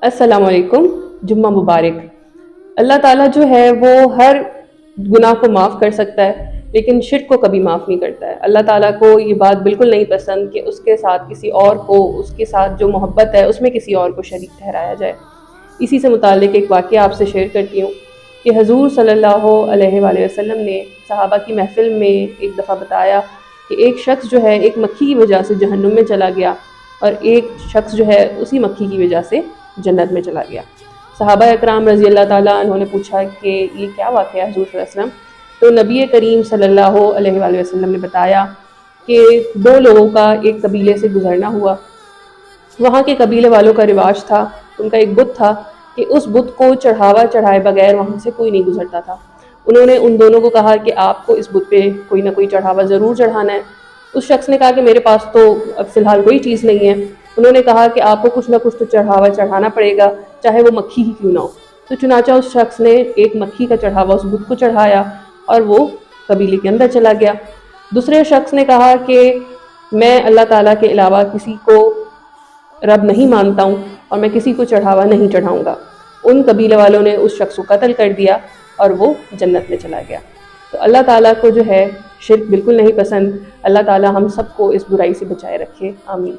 السلام علیکم، جمعہ مبارک۔ اللہ تعالیٰ جو ہے وہ ہر گناہ کو معاف کر سکتا ہے، لیکن شرک کو کبھی معاف نہیں کرتا ہے۔ اللہ تعالیٰ کو یہ بات بالکل نہیں پسند کہ اس کے ساتھ کسی اور کو، اس کے ساتھ جو محبت ہے اس میں کسی اور کو شریک ٹھہرایا جائے۔ اسی سے متعلق ایک واقعہ آپ سے شیئر کرتی ہوں کہ حضور صلی اللہ علیہ وآلہ وسلم نے صحابہ کی محفل میں ایک دفعہ بتایا کہ ایک شخص جو ہے ایک مکھی کی وجہ سے جہنم میں چلا گیا، اور ایک شخص جو ہے اسی مکھی کی وجہ سے جنت میں چلا گیا۔ صحابہ اکرام رضی اللہ تعالیٰ انہوں نے پوچھا کہ یہ کیا واقعہ ہے حضور صلی اللہ علیہ وسلم؟ تو نبی کریم صلی اللہ علیہ وآلہ وسلم نے بتایا کہ دو لوگوں کا ایک قبیلے سے گزرنا ہوا۔ وہاں کے قبیلے والوں کا رواج تھا، ان کا ایک بت تھا کہ اس بت کو چڑھاوا چڑھائے بغیر وہاں سے کوئی نہیں گزرتا تھا۔ انہوں نے ان دونوں کو کہا کہ آپ کو اس بت پہ کوئی نہ کوئی چڑھاوا ضرور چڑھانا ہے۔ اس شخص نے کہا کہ میرے پاس تو اب فی الحال کوئی چیز نہیں ہے۔ انہوں نے کہا کہ آپ کو کچھ نہ کچھ تو چڑھاوا چڑھانا پڑے گا، چاہے وہ مکھی ہی کیوں نہ ہو۔ تو چنانچہ اس شخص نے ایک مکھی کا چڑھاوا اس بت کو چڑھایا اور وہ قبیلے کے اندر چلا گیا۔ دوسرے شخص نے کہا کہ میں اللہ تعالیٰ کے علاوہ کسی کو رب نہیں مانتا ہوں اور میں کسی کو چڑھاوا نہیں چڑھاؤں گا۔ ان قبیلے والوں نے اس شخص کو قتل کر دیا اور وہ جنت میں چلا گیا۔ تو اللہ تعالیٰ کو جو ہے شرک بالکل نہیں پسند۔ اللہ تعالیٰ ہم سب کو اس برائی سے بچائے رکھے، آمین۔